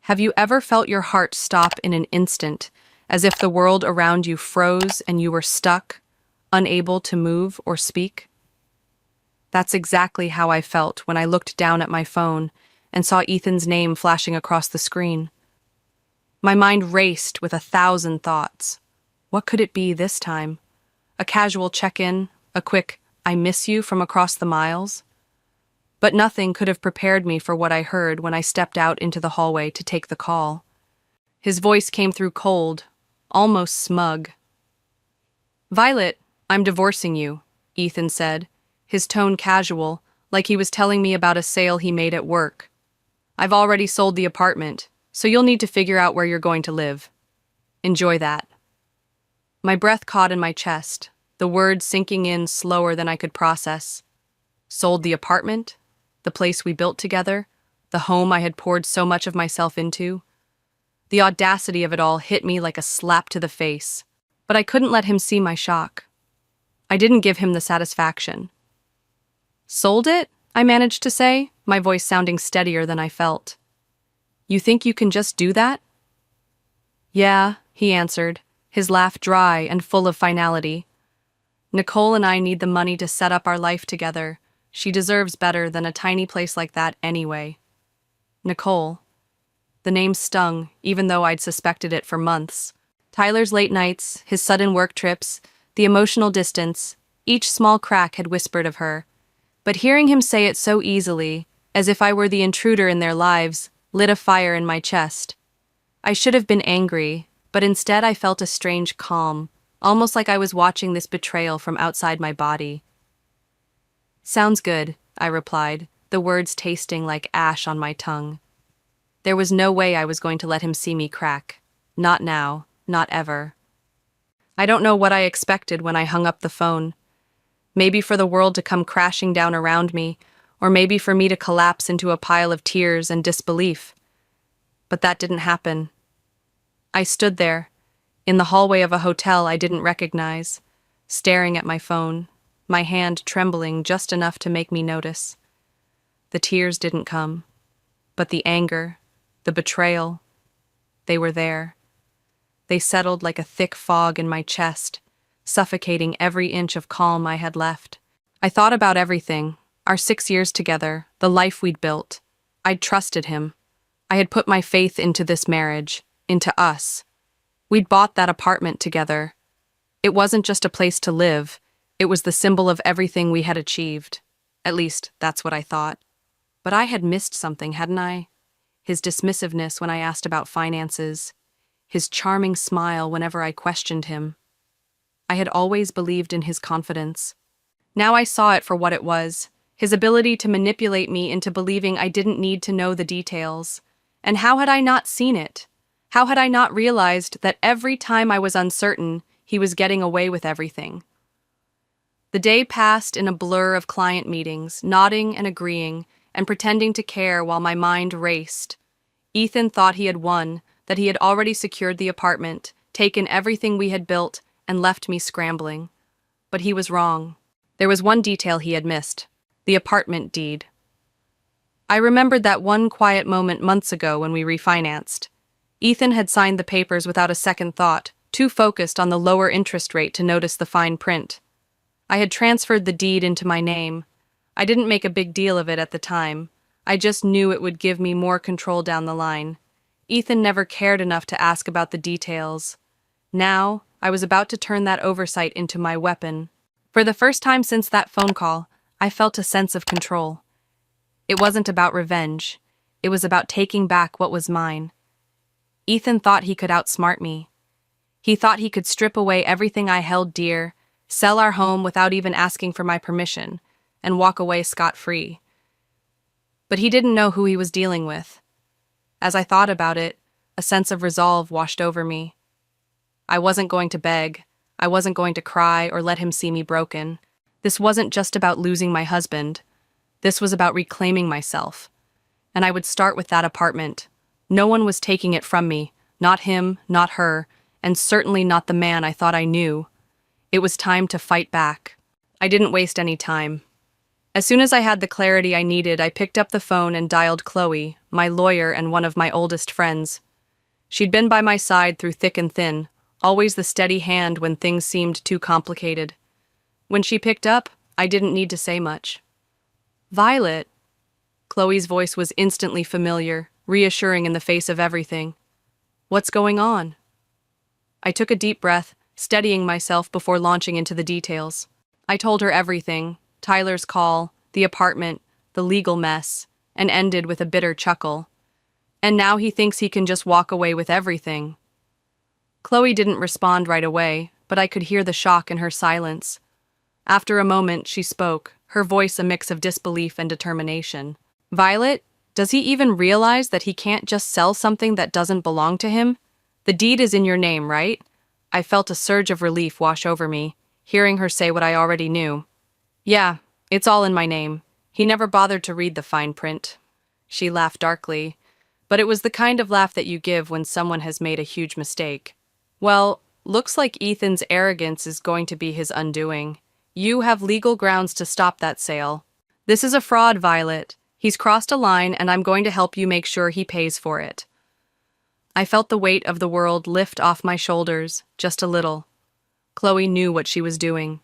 Have you ever felt your heart stop in an instant, as if the world around you froze and you were stuck, unable to move or speak? That's exactly how I felt when I looked down at my phone and saw Ethan's name flashing across the screen. My mind raced with 1,000 thoughts. What could it be this time? A casual check-in, a quick, "I miss you" from across the miles? But nothing could have prepared me for what I heard when I stepped out into the hallway to take the call. His voice came through cold, almost smug. "Violet, I'm divorcing you," Ethan said, his tone casual, like he was telling me about a sale he made at work. "I've already sold the apartment, so you'll need to figure out where you're going to live. Enjoy that." My breath caught in my chest, the words sinking in slower than I could process. Sold the apartment? The place we built together? The home I had poured so much of myself into? The audacity of it all hit me like a slap to the face, but I couldn't let him see my shock. I didn't give him the satisfaction. "Sold it?" I managed to say, my voice sounding steadier than I felt. "You think you can just do that?" "Yeah," he answered, his laugh dry and full of finality. "Nicole and I need the money to set up our life together. She deserves better than a tiny place like that anyway." Nicole. The name stung, even though I'd suspected it for months. Tyler's late nights, his sudden work trips, the emotional distance, each small crack had whispered of her. But hearing him say it so easily, as if I were the intruder in their lives, lit a fire in my chest. I should have been angry, but instead I felt a strange calm, almost like I was watching this betrayal from outside my body. "Sounds good," I replied, the words tasting like ash on my tongue. There was no way I was going to let him see me crack. Not now, not ever. I don't know what I expected when I hung up the phone. Maybe for the world to come crashing down around me, or maybe for me to collapse into a pile of tears and disbelief. But that didn't happen. I stood there, in the hallway of a hotel I didn't recognize, staring at my phone, my hand trembling just enough to make me notice. The tears didn't come, but the anger, the betrayal, they were there. They settled like a thick fog in my chest, suffocating every inch of calm I had left. I thought about everything, our 6 years together, the life we'd built. I'd trusted him. I had put my faith into this marriage, into us. We'd bought that apartment together. It wasn't just a place to live, it was the symbol of everything we had achieved. At least, that's what I thought. But I had missed something, hadn't I? His dismissiveness when I asked about finances, his charming smile whenever I questioned him. I had always believed in his confidence. Now I saw it for what it was, his ability to manipulate me into believing I didn't need to know the details. And how had I not seen it? How had I not realized that every time I was uncertain, he was getting away with everything? The day passed in a blur of client meetings, nodding and agreeing, and pretending to care while my mind raced. Ethan thought he had won, that he had already secured the apartment, taken everything we had built, and left me scrambling. But he was wrong. There was one detail he had missed: the apartment deed. I remembered that one quiet moment months ago when we refinanced. Ethan had signed the papers without a second thought, too focused on the lower interest rate to notice the fine print. I had transferred the deed into my name. I didn't make a big deal of it at the time. I just knew it would give me more control down the line. Ethan never cared enough to ask about the details. Now, I was about to turn that oversight into my weapon. For the first time since that phone call, I felt a sense of control. It wasn't about revenge. It was about taking back what was mine. Ethan thought he could outsmart me. He thought he could strip away everything I held dear, sell our home without even asking for my permission, and walk away scot-free. But he didn't know who he was dealing with. As I thought about it, a sense of resolve washed over me. I wasn't going to beg. I wasn't going to cry or let him see me broken. This wasn't just about losing my husband. This was about reclaiming myself. And I would start with that apartment. No one was taking it from me, not him, not her, and certainly not the man I thought I knew. It was time to fight back. I didn't waste any time. As soon as I had the clarity I needed, I picked up the phone and dialed Chloe, my lawyer, and one of my oldest friends. She'd been by my side through thick and thin, always the steady hand when things seemed too complicated. When she picked up, I didn't need to say much. "Violet." Chloe's voice was instantly familiar, reassuring in the face of everything. "What's going on?" I took a deep breath, steadying myself before launching into the details. I told her everything: Tyler's call, the apartment, the legal mess, and ended with a bitter chuckle. And now he thinks he can just walk away with everything. Chloe didn't respond right away, but I could hear the shock in her silence. After a moment, she spoke, her voice a mix of disbelief and determination. "Violet, does he even realize that he can't just sell something that doesn't belong to him? The deed is in your name, right?" I felt a surge of relief wash over me, hearing her say what I already knew. "Yeah, it's all in my name. He never bothered to read the fine print." She laughed darkly, but it was the kind of laugh that you give when someone has made a huge mistake. "Well, looks like Ethan's arrogance is going to be his undoing. You have legal grounds to stop that sale. This is a fraud, Violet. He's crossed a line, and I'm going to help you make sure he pays for it." I felt the weight of the world lift off my shoulders, just a little. Chloe knew what she was doing.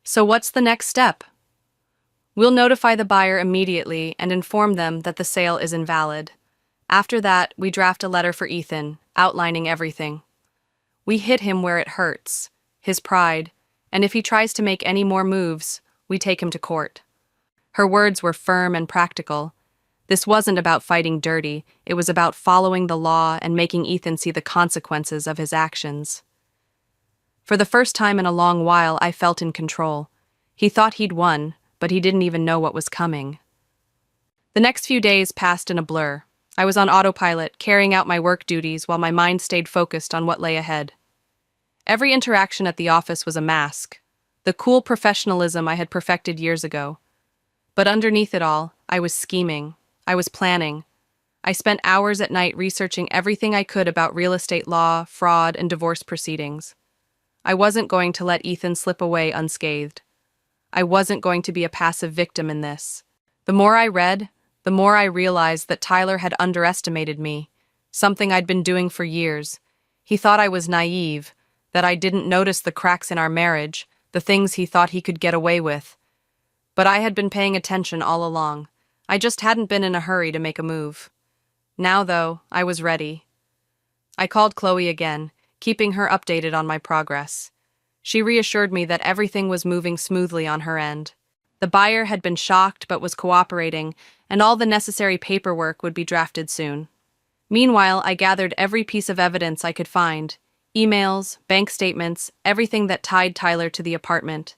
"So what's the next step?" "We'll notify the buyer immediately and inform them that the sale is invalid. After that, we draft a letter for Ethan, outlining everything. We hit him where it hurts, his pride, and if he tries to make any more moves, we take him to court." Her words were firm and practical. This wasn't about fighting dirty, it was about following the law and making Ethan see the consequences of his actions. For the first time in a long while, I felt in control. He thought he'd won, but he didn't even know what was coming. The next few days passed in a blur. I was on autopilot, carrying out my work duties while my mind stayed focused on what lay ahead. Every interaction at the office was a mask, the cool professionalism I had perfected years ago. But underneath it all, I was scheming. I was planning. I spent hours at night researching everything I could about real estate law, fraud, and divorce proceedings. I wasn't going to let Ethan slip away unscathed. I wasn't going to be a passive victim in this. The more I read, the more I realized that Tyler had underestimated me, something I'd been doing for years. He thought I was naive, that I didn't notice the cracks in our marriage, the things he thought he could get away with. But I had been paying attention all along. I just hadn't been in a hurry to make a move. Now, though, I was ready. I called Chloe again, keeping her updated on my progress. She reassured me that everything was moving smoothly on her end. The buyer had been shocked but was cooperating, and all the necessary paperwork would be drafted soon. Meanwhile, I gathered every piece of evidence I could find: emails, bank statements, everything that tied Tyler to the apartment.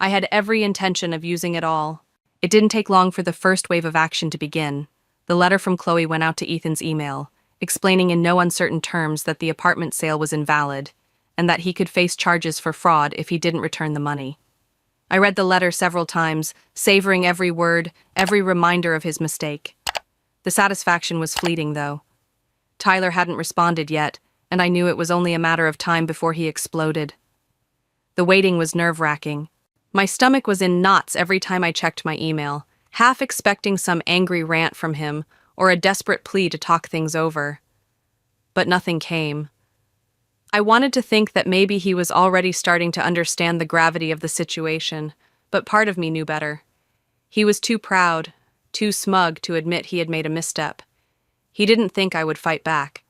I had every intention of using it all. It didn't take long for the first wave of action to begin. The letter from Chloe went out to Ethan's email, explaining in no uncertain terms that the apartment sale was invalid, and that he could face charges for fraud if he didn't return the money. I read the letter several times, savoring every word, every reminder of his mistake. The satisfaction was fleeting, though. Tyler hadn't responded yet, and I knew it was only a matter of time before he exploded. The waiting was nerve-wracking. My stomach was in knots every time I checked my email, half expecting some angry rant from him or a desperate plea to talk things over. But nothing came. I wanted to think that maybe he was already starting to understand the gravity of the situation, but part of me knew better. He was too proud, too smug to admit he had made a misstep. He didn't think I would fight back.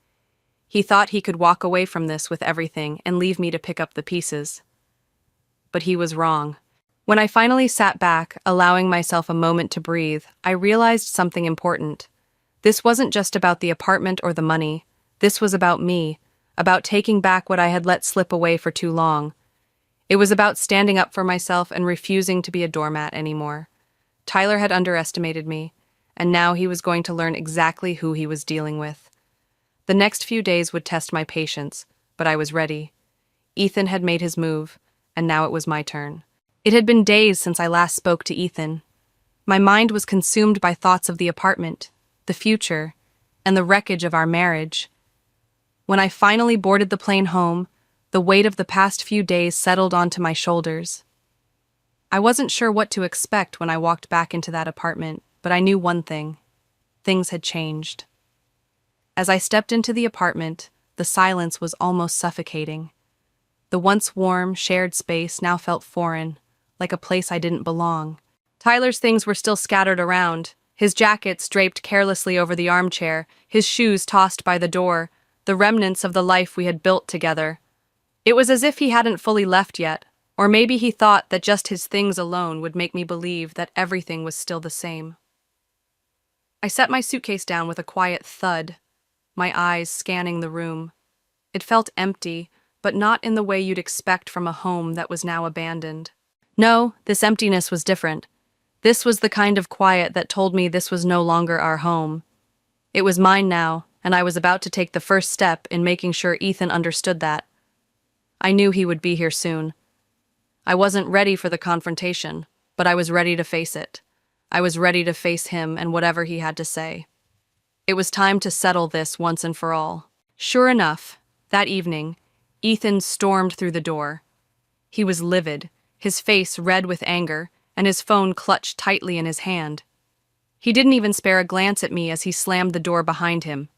He thought he could walk away from this with everything and leave me to pick up the pieces. But he was wrong. When I finally sat back, allowing myself a moment to breathe, I realized something important. This wasn't just about the apartment or the money. This was about me, about taking back what I had let slip away for too long. It was about standing up for myself and refusing to be a doormat anymore. Tyler had underestimated me, and now he was going to learn exactly who he was dealing with. The next few days would test my patience, but I was ready. Ethan had made his move, and now it was my turn. It had been days since I last spoke to Ethan. My mind was consumed by thoughts of the apartment, the future, and the wreckage of our marriage. When I finally boarded the plane home, the weight of the past few days settled onto my shoulders. I wasn't sure what to expect when I walked back into that apartment, but I knew one thing. things had changed. As I stepped into the apartment, the silence was almost suffocating. The once warm, shared space now felt foreign, like a place I didn't belong. Tyler's things were still scattered around, his jackets draped carelessly over the armchair, his shoes tossed by the door, the remnants of the life we had built together. It was as if he hadn't fully left yet, or maybe he thought that just his things alone would make me believe that everything was still the same. I set my suitcase down with a quiet thud, my eyes scanning the room. It felt empty, but not in the way you'd expect from a home that was now abandoned. No, this emptiness was different. This was the kind of quiet that told me this was no longer our home. It was mine now, and I was about to take the first step in making sure Ethan understood that. I knew he would be here soon. I wasn't ready for the confrontation, but I was ready to face it. I was ready to face him and whatever he had to say. It was time to settle this once and for all. Sure enough, that evening, Ethan stormed through the door. He was livid, his face red with anger, and his phone clutched tightly in his hand. He didn't even spare a glance at me as he slammed the door behind him.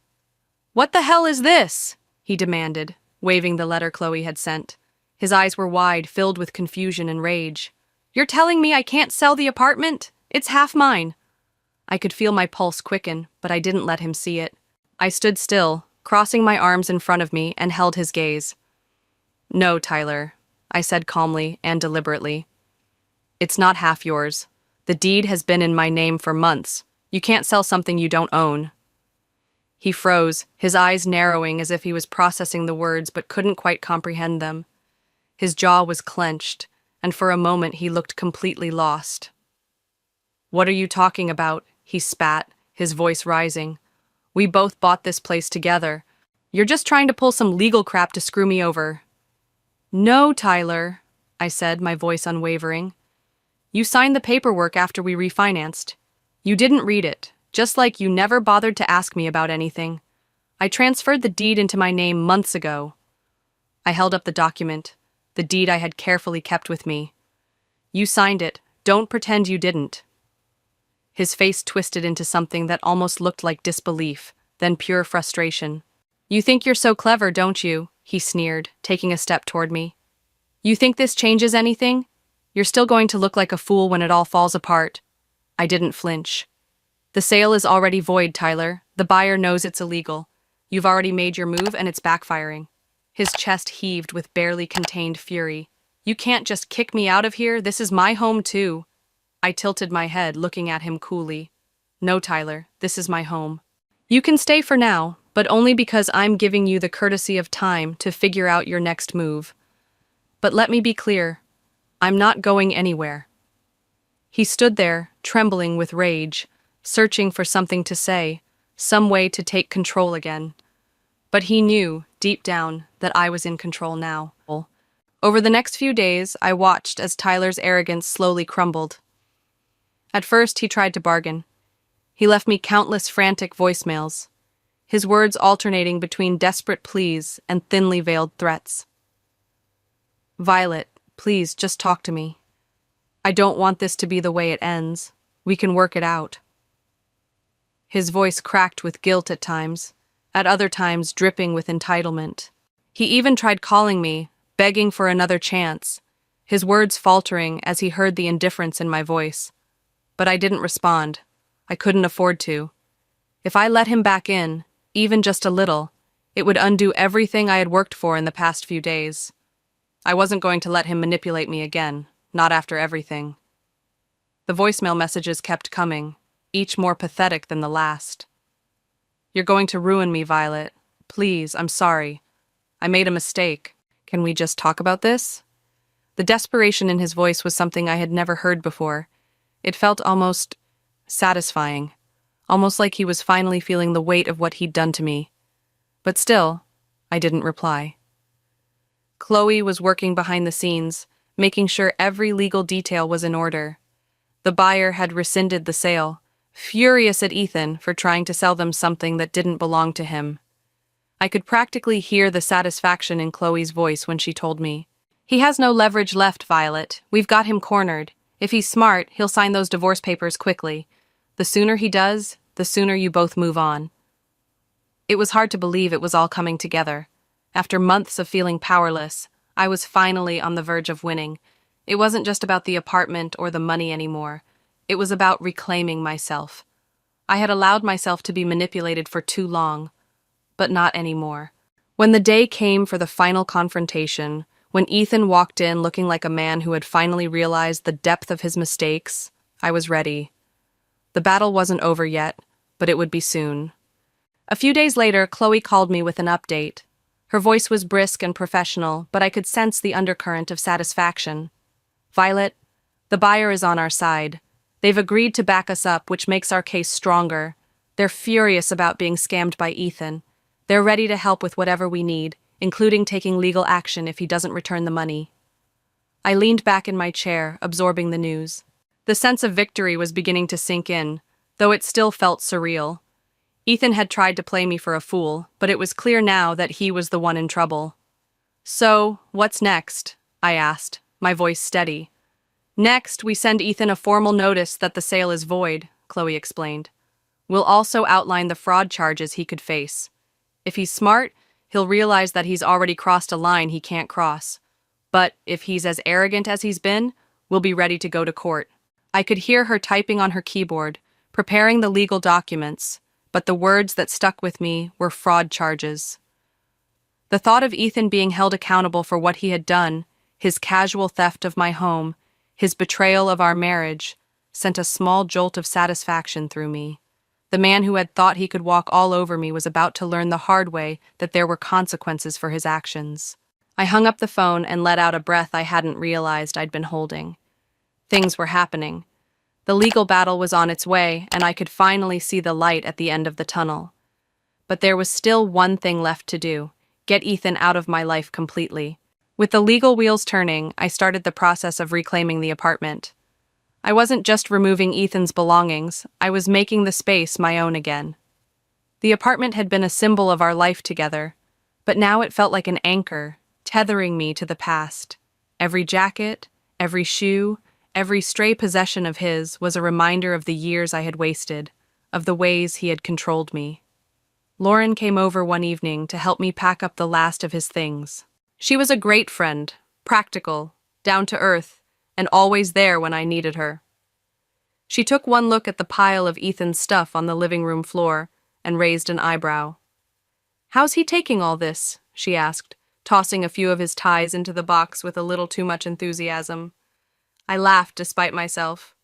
"What the hell is this?" he demanded, waving the letter Chloe had sent. His eyes were wide, filled with confusion and rage. "You're telling me I can't sell the apartment? It's half mine." I could feel my pulse quicken, but I didn't let him see it. I stood still, crossing my arms in front of me, and held his gaze. "No, Tyler," I said calmly and deliberately. "It's not half yours. The deed has been in my name for months. You can't sell something you don't own." He froze, his eyes narrowing as if he was processing the words but couldn't quite comprehend them. His jaw was clenched, and for a moment he looked completely lost. "What are you talking about?" he spat, his voice rising. "We both bought this place together. You're just trying to pull some legal crap to screw me over." "No, Tyler," I said, my voice unwavering. "You signed the paperwork after we refinanced. You didn't read it, just like you never bothered to ask me about anything. I transferred the deed into my name months ago." I held up the document, the deed I had carefully kept with me. "You signed it. Don't pretend you didn't." His face twisted into something that almost looked like disbelief, then pure frustration. "You think you're so clever, don't you?" he sneered, taking a step toward me. "You think this changes anything? You're still going to look like a fool when it all falls apart." I didn't flinch. "The sale is already void, Tyler. The buyer knows it's illegal. You've already made your move and it's backfiring." His chest heaved with barely contained fury. "You can't just kick me out of here. This is my home too." I tilted my head, looking at him coolly. "No, Tyler, this is my home. You can stay for now, but only because I'm giving you the courtesy of time to figure out your next move. But let me be clear, I'm not going anywhere." He stood there, trembling with rage, searching for something to say, some way to take control again. But he knew, deep down, that I was in control now. Over the next few days, I watched as Tyler's arrogance slowly crumbled. At first, he tried to bargain. He left me countless frantic voicemails, his words alternating between desperate pleas and thinly veiled threats. "Violet, please, just talk to me. I don't want this to be the way it ends. We can work it out." His voice cracked with guilt at times, at other times dripping with entitlement. He even tried calling me, begging for another chance, his words faltering as he heard the indifference in my voice. But I didn't respond. I couldn't afford to. If I let him back in, even just a little, it would undo everything I had worked for in the past few days. I wasn't going to let him manipulate me again, not after everything. The voicemail messages kept coming, each more pathetic than the last. "You're going to ruin me, Violet. Please, I'm sorry. I made a mistake. Can we just talk about this?" The desperation in his voice was something I had never heard before. It felt almost satisfying, almost like he was finally feeling the weight of what he'd done to me. But still, I didn't reply. Chloe was working behind the scenes, making sure every legal detail was in order. The buyer had rescinded the sale, furious at Ethan for trying to sell them something that didn't belong to him. I could practically hear the satisfaction in Chloe's voice when she told me, "He has no leverage left, Violet. We've got him cornered. If he's smart, he'll sign those divorce papers quickly. The sooner he does, the sooner you both move on. It was hard to believe it was all coming together. After months of feeling powerless, I was finally on the verge of winning. It wasn't just about the apartment or the money anymore. It was about reclaiming myself. I had allowed myself to be manipulated for too long, but not anymore. When the day came for the final confrontation, when Ethan walked in looking like a man who had finally realized the depth of his mistakes, I was ready. The battle wasn't over yet, but it would be soon. A few days later, Chloe called me with an update. Her voice was brisk and professional, but I could sense the undercurrent of satisfaction. "Violet, the buyer is on our side. They've agreed to back us up, which makes our case stronger. They're furious about being scammed by Ethan. They're ready to help with whatever we need, including taking legal action if he doesn't return the money." I leaned back in my chair, absorbing the news. The sense of victory was beginning to sink in, though it still felt surreal. Ethan had tried to play me for a fool, but it was clear now that he was the one in trouble. "So, what's next?" I asked, my voice steady. "Next, we send Ethan a formal notice that the sale is void," Chloe explained. "We'll also outline the fraud charges he could face. If he's smart, he'll realize that he's already crossed a line he can't cross. But if he's as arrogant as he's been, we'll be ready to go to court." I could hear her typing on her keyboard, preparing the legal documents, but the words that stuck with me were fraud charges. The thought of Ethan being held accountable for what he had done, his casual theft of my home, his betrayal of our marriage, sent a small jolt of satisfaction through me. The man who had thought he could walk all over me was about to learn the hard way that there were consequences for his actions. I hung up the phone and let out a breath I hadn't realized I'd been holding. Things were happening. The legal battle was on its way, and I could finally see the light at the end of the tunnel. But there was still one thing left to do: get Ethan out of my life completely. With the legal wheels turning, I started the process of reclaiming the apartment. I wasn't just removing Ethan's belongings, I was making the space my own again. The apartment had been a symbol of our life together, but now it felt like an anchor, tethering me to the past. Every jacket, every shoe, every stray possession of his was a reminder of the years I had wasted, of the ways he had controlled me. Lauren came over one evening to help me pack up the last of his things. She was a great friend, practical, down to earth, and always there when I needed her. She took one look at the pile of Ethan's stuff on the living room floor and raised an eyebrow. "How's he taking all this?" she asked, tossing a few of his ties into the box with a little too much enthusiasm. I laughed despite myself.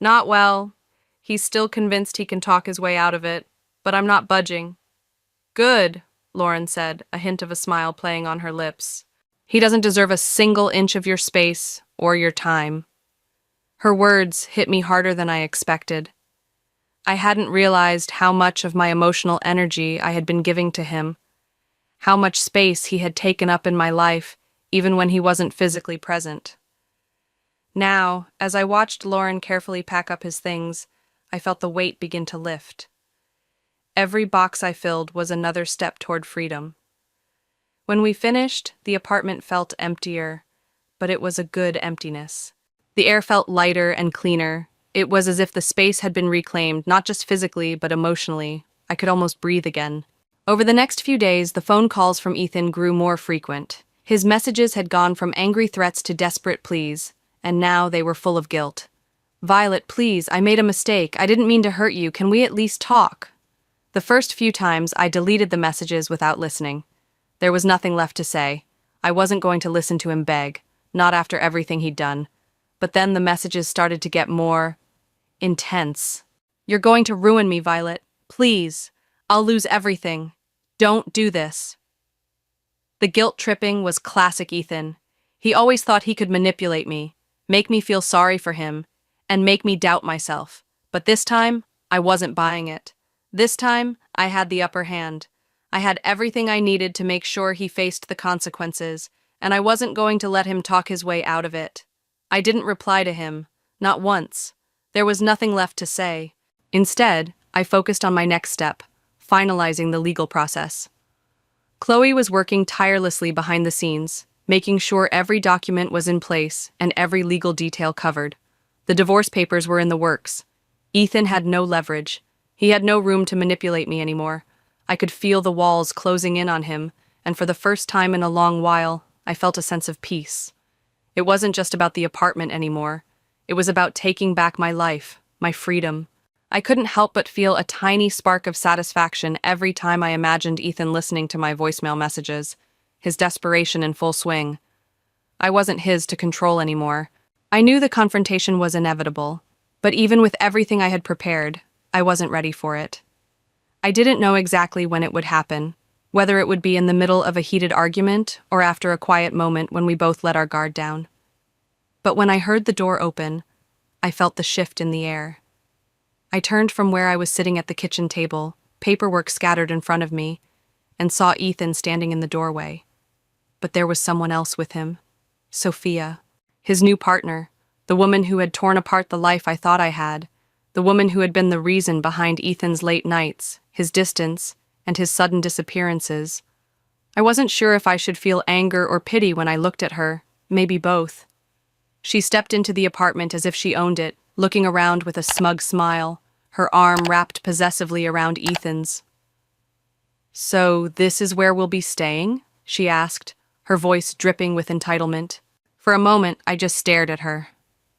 "Not well. He's still convinced he can talk his way out of it, but I'm not budging." "Good," Lauren said, a hint of a smile playing on her lips. "He doesn't deserve a single inch of your space or your time." Her words hit me harder than I expected. I hadn't realized how much of my emotional energy I had been giving to him, how much space he had taken up in my life, even when he wasn't physically present. Now, as I watched Lauren carefully pack up his things, I felt the weight begin to lift. Every box I filled was another step toward freedom. When we finished, the apartment felt emptier, but it was a good emptiness. The air felt lighter and cleaner. It was as if the space had been reclaimed, not just physically, but emotionally. I could almost breathe again. Over the next few days, the phone calls from Ethan grew more frequent. His messages had gone from angry threats to desperate pleas, and now they were full of guilt. "Violet, please, I made a mistake. I didn't mean to hurt you. Can we at least talk?" The first few times, I deleted the messages without listening. There was nothing left to say. I wasn't going to listen to him beg, not after everything he'd done. But then the messages started to get more intense. "You're going to ruin me, Violet. Please. I'll lose everything. Don't do this." The guilt-tripping was classic Ethan. He always thought he could manipulate me, make me feel sorry for him, and make me doubt myself. But this time, I wasn't buying it. This time, I had the upper hand. I had everything I needed to make sure he faced the consequences, and I wasn't going to let him talk his way out of it. I didn't reply to him, not once. There was nothing left to say. Instead, I focused on my next step, finalizing the legal process. Chloe was working tirelessly behind the scenes, making sure every document was in place and every legal detail covered. The divorce papers were in the works. Ethan had no leverage. He had no room to manipulate me anymore. I could feel the walls closing in on him, and for the first time in a long while, I felt a sense of peace. It wasn't just about the apartment anymore. It was about taking back my life, my freedom. I couldn't help but feel a tiny spark of satisfaction every time I imagined Ethan listening to my voicemail messages, his desperation in full swing. I wasn't his to control anymore. I knew the confrontation was inevitable, but even with everything I had prepared, I wasn't ready for it. I didn't know exactly when it would happen, whether it would be in the middle of a heated argument or after a quiet moment when we both let our guard down. But when I heard the door open, I felt the shift in the air. I turned from where I was sitting at the kitchen table, paperwork scattered in front of me, and saw Ethan standing in the doorway. But there was someone else with him. Sophia, his new partner, the woman who had torn apart the life I thought I had, the woman who had been the reason behind Ethan's late nights, his distance, and his sudden disappearances. I wasn't sure if I should feel anger or pity when I looked at her, maybe both. She stepped into the apartment as if she owned it, looking around with a smug smile, her arm wrapped possessively around Ethan's. "So this is where we'll be staying?" she asked, her voice dripping with entitlement. For a moment, I just stared at her.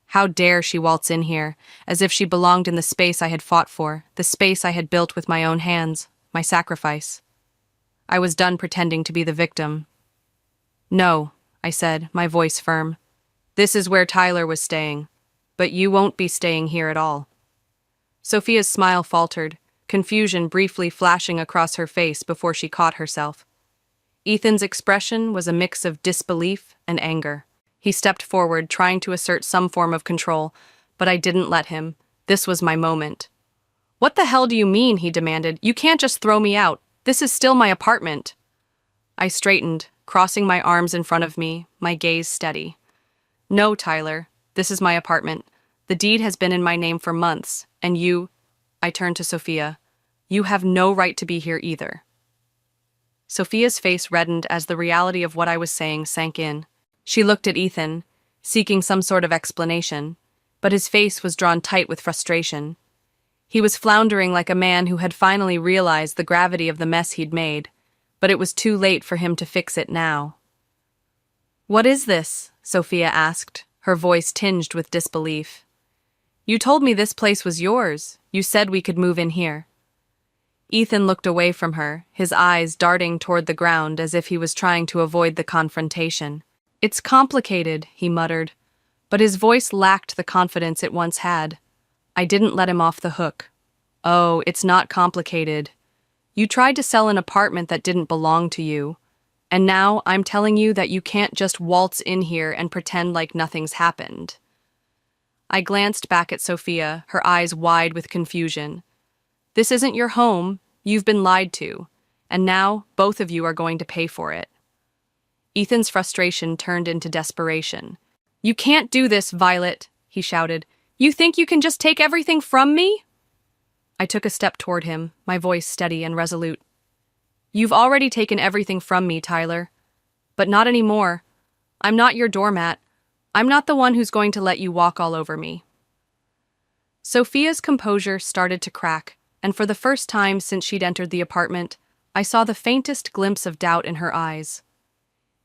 How dare she waltz in here, as if she belonged in the space I had fought for, the space I had built with my own hands, my sacrifice. I was done pretending to be the victim. "No," I said, my voice firm. "This is where Tyler was staying, but you won't be staying here at all." Sophia's smile faltered, confusion briefly flashing across her face before she caught herself. Ethan's expression was a mix of disbelief and anger. He stepped forward, trying to assert some form of control, but I didn't let him. This was my moment. "What the hell do you mean?" he demanded. "You can't just throw me out. This is still my apartment." I straightened, crossing my arms in front of me, my gaze steady. "No, Tyler, this is my apartment. The deed has been in my name for months, and you—" I turned to Sophia. "You have no right to be here either." Sophia's face reddened as the reality of what I was saying sank in. She looked at Ethan, seeking some sort of explanation, but his face was drawn tight with frustration. He was floundering like a man who had finally realized the gravity of the mess he'd made, but it was too late for him to fix it now. "What is this?" Sophia asked, her voice tinged with disbelief. "You told me this place was yours. You said we could move in here." Ethan looked away from her, his eyes darting toward the ground as if he was trying to avoid the confrontation. "It's complicated," he muttered, but his voice lacked the confidence it once had. I didn't let him off the hook. "Oh, it's not complicated. You tried to sell an apartment that didn't belong to you, and now I'm telling you that you can't just waltz in here and pretend like nothing's happened." I glanced back at Sophia, her eyes wide with confusion. "This isn't your home. You've been lied to, and now both of you are going to pay for it." Ethan's frustration turned into desperation. "You can't do this, Violet," he shouted. "You think you can just take everything from me?" I took a step toward him, my voice steady and resolute. "You've already taken everything from me, Tyler. But not anymore. I'm not your doormat. I'm not the one who's going to let you walk all over me." Sophia's composure started to crack, and for the first time since she'd entered the apartment, I saw the faintest glimpse of doubt in her eyes.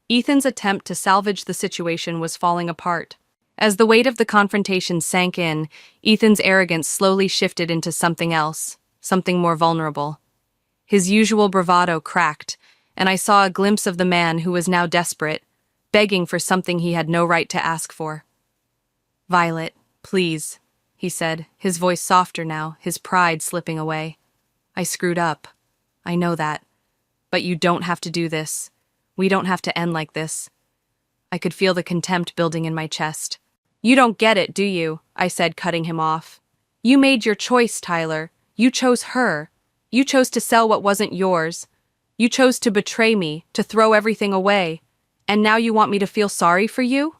Ethan's attempt to salvage the situation was falling apart. As the weight of the confrontation sank in, Ethan's arrogance slowly shifted into something else, something more vulnerable. His usual bravado cracked, and I saw a glimpse of the man who was now desperate, begging for something he had no right to ask for. "Violet, please," he said, his voice softer now, his pride slipping away. "I screwed up. I know that. But you don't have to do this. We don't have to end like this." I could feel the contempt building in my chest. "You don't get it, do you?" I said, cutting him off. "You made your choice, Tyler. You chose her. You chose to sell what wasn't yours. You chose to betray me, to throw everything away. And now you want me to feel sorry for you?"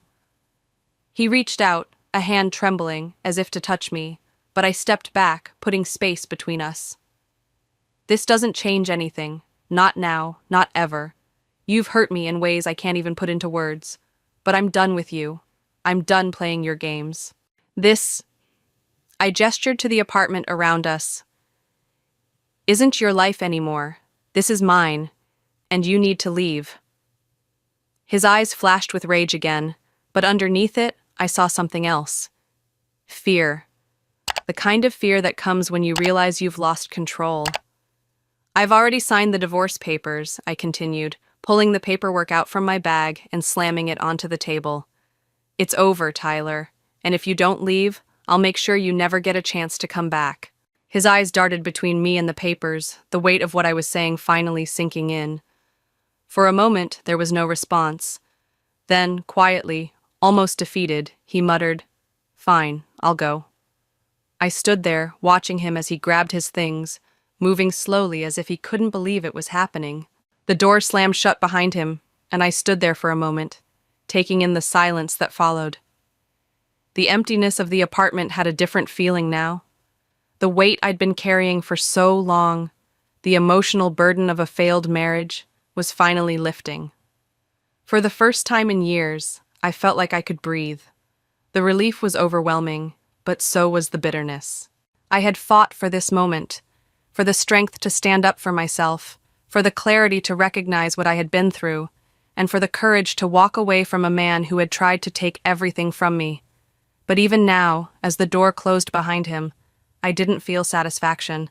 He reached out, a hand trembling, as if to touch me, but I stepped back, putting space between us. "This doesn't change anything. Not now, not ever. You've hurt me in ways I can't even put into words. But I'm done with you. I'm done playing your games. This—" I gestured to the apartment around us. isn't your life anymore. This is mine, and you need to leave. His eyes flashed with rage again, but underneath it, I saw something else. Fear. The kind of fear that comes when you realize you've lost control. I've already signed the divorce papers, I continued, pulling the paperwork out from my bag and slamming it onto the table. It's over, Tyler, and if you don't leave, I'll make sure you never get a chance to come back. His eyes darted between me and the papers, the weight of what I was saying finally sinking in. For a moment, there was no response. Then, quietly, almost defeated, he muttered, "Fine, I'll go." I stood there, watching him as he grabbed his things, moving slowly as if he couldn't believe it was happening. The door slammed shut behind him, and I stood there for a moment, taking in the silence that followed. The emptiness of the apartment had a different feeling now. The weight I'd been carrying for so long, the emotional burden of a failed marriage, was finally lifting. For the first time in years, I felt like I could breathe. The relief was overwhelming, but so was the bitterness. I had fought for this moment, for the strength to stand up for myself, for the clarity to recognize what I had been through, and for the courage to walk away from a man who had tried to take everything from me. But even now, as the door closed behind him, I didn't feel satisfaction.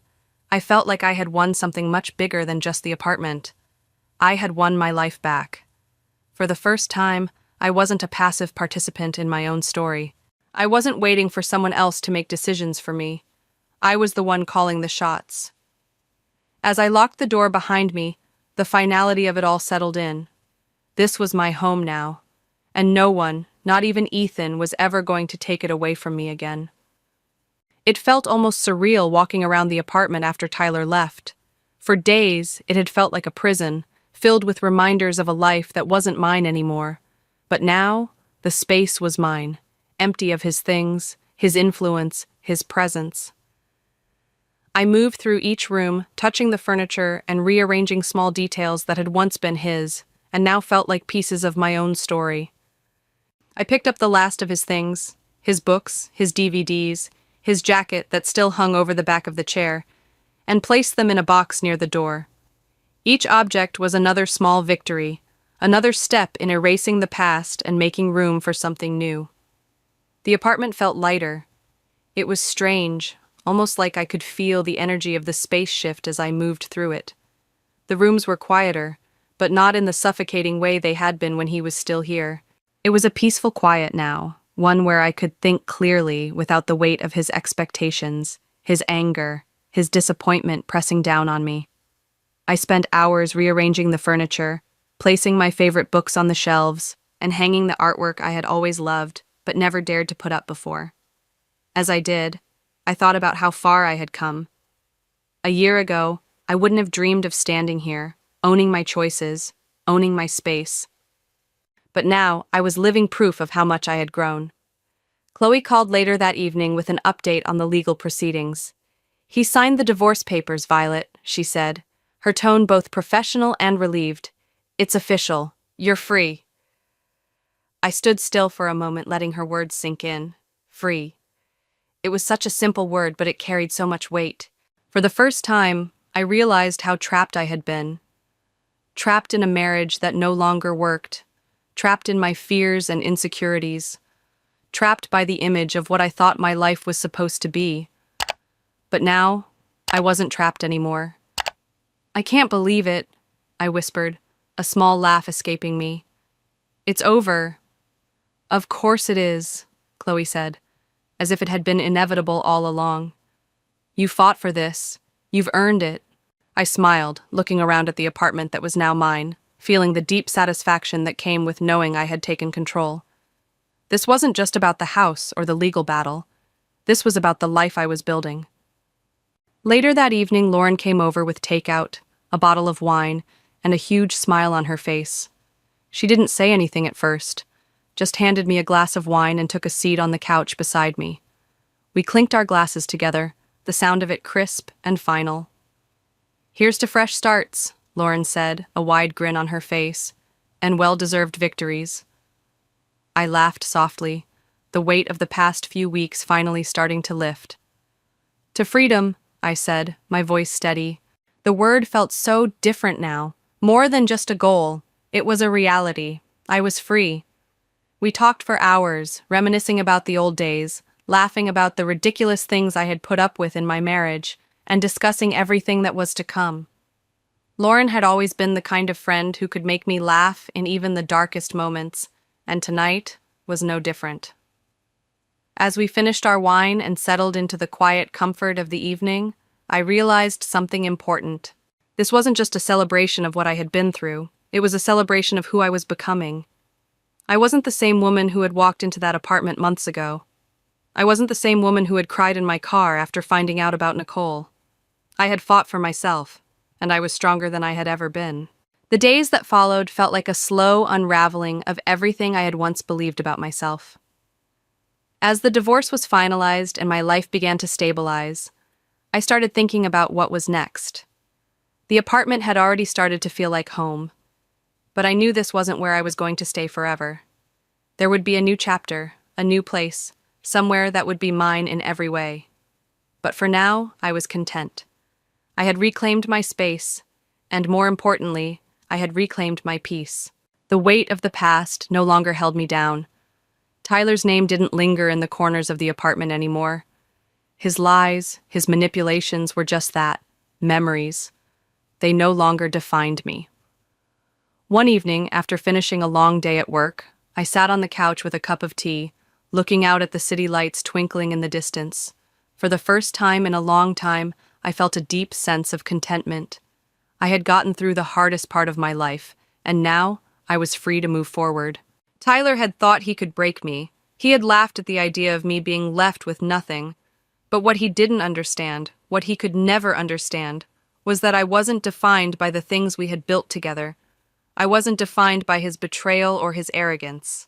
I felt like I had won something much bigger than just the apartment. I had won my life back. For the first time, I wasn't a passive participant in my own story. I wasn't waiting for someone else to make decisions for me. I was the one calling the shots. As I locked the door behind me, the finality of it all settled in. This was my home now, and no one, not even Ethan, was ever going to take it away from me again. It felt almost surreal walking around the apartment after Tyler left. For days, it had felt like a prison, filled with reminders of a life that wasn't mine anymore. But now, the space was mine, empty of his things, his influence, his presence. I moved through each room, touching the furniture and rearranging small details that had once been his, and now felt like pieces of my own story. I picked up the last of his things, his books, his DVDs, his jacket that still hung over the back of the chair, and placed them in a box near the door. Each object was another small victory, another step in erasing the past and making room for something new. The apartment felt lighter. It was strange, almost like I could feel the energy of the space shift as I moved through it. The rooms were quieter, but not in the suffocating way they had been when he was still here. It was a peaceful quiet now, one where I could think clearly without the weight of his expectations, his anger, his disappointment pressing down on me. I spent hours rearranging the furniture, placing my favorite books on the shelves, and hanging the artwork I had always loved but never dared to put up before. As I did, I thought about how far I had come. A year ago, I wouldn't have dreamed of standing here, owning my choices, owning my space. But now, I was living proof of how much I had grown. Chloe called later that evening with an update on the legal proceedings. "He signed the divorce papers, Violet," she said, her tone both professional and relieved. "It's official. You're free." I stood still for a moment, letting her words sink in. Free. It was such a simple word, but it carried so much weight. For the first time, I realized how trapped I had been. Trapped in a marriage that no longer worked. Trapped in my fears and insecurities. Trapped by the image of what I thought my life was supposed to be. But now, I wasn't trapped anymore. "I can't believe it," I whispered, a small laugh escaping me. "It's over." "Of course it is," Chloe said, as if it had been inevitable all along. "You fought for this. You've earned it." I smiled, looking around at the apartment that was now mine, feeling the deep satisfaction that came with knowing I had taken control. This wasn't just about the house or the legal battle. This was about the life I was building. Later that evening, Lauren came over with takeout, a bottle of wine, and a huge smile on her face. She didn't say anything at first, just handed me a glass of wine and took a seat on the couch beside me. We clinked our glasses together, the sound of it crisp and final. "Here's to fresh starts," Lauren said, a wide grin on her face, "and well-deserved victories." I laughed softly, the weight of the past few weeks finally starting to lift. "To freedom," I said, my voice steady. The word felt so different now. More than just a goal, it was a reality. I was free. We talked for hours, reminiscing about the old days, laughing about the ridiculous things I had put up with in my marriage, and discussing everything that was to come. Lauren had always been the kind of friend who could make me laugh in even the darkest moments, and tonight was no different. As we finished our wine and settled into the quiet comfort of the evening, I realized something important. This wasn't just a celebration of what I had been through, it was a celebration of who I was becoming. I wasn't the same woman who had walked into that apartment months ago. I wasn't the same woman who had cried in my car after finding out about Nicole. I had fought for myself, and I was stronger than I had ever been. The days that followed felt like a slow unraveling of everything I had once believed about myself. As the divorce was finalized and my life began to stabilize, I started thinking about what was next. The apartment had already started to feel like home, but I knew this wasn't where I was going to stay forever. There would be a new chapter, a new place, somewhere that would be mine in every way. But for now, I was content. I had reclaimed my space, and more importantly, I had reclaimed my peace. The weight of the past no longer held me down. Tyler's name didn't linger in the corners of the apartment anymore. His lies, his manipulations were just that, memories. They no longer defined me. One evening, after finishing a long day at work, I sat on the couch with a cup of tea, looking out at the city lights twinkling in the distance. For the first time in a long time, I felt a deep sense of contentment. I had gotten through the hardest part of my life, and now I was free to move forward. Tyler had thought he could break me. He had laughed at the idea of me being left with nothing. But what he didn't understand, what he could never understand, was that I wasn't defined by the things we had built together. I wasn't defined by his betrayal or his arrogance.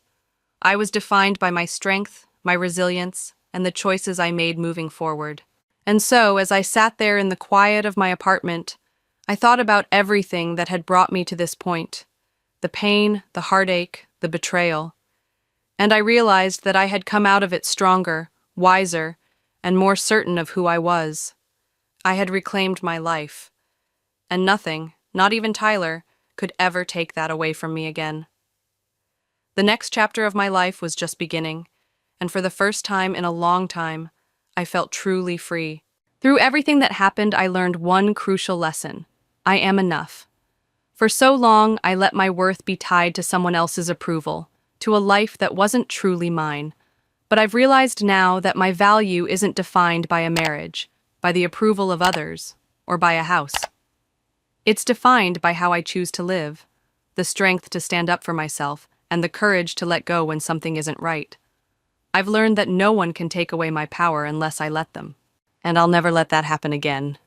I was defined by my strength, my resilience, and the choices I made moving forward. And so, as I sat there in the quiet of my apartment, I thought about everything that had brought me to this point. The pain, the heartache, the betrayal. And I realized that I had come out of it stronger, wiser, and more certain of who I was. I had reclaimed my life. And nothing, not even Tyler, could ever take that away from me again. The next chapter of my life was just beginning, and for the first time in a long time, I felt truly free. Through everything that happened, I learned one crucial lesson. I am enough. For so long, I let my worth be tied to someone else's approval, to a life that wasn't truly mine. But I've realized now that my value isn't defined by a marriage, by the approval of others, or by a house. It's defined by how I choose to live, the strength to stand up for myself, and the courage to let go when something isn't right. I've learned that no one can take away my power unless I let them. And I'll never let that happen again.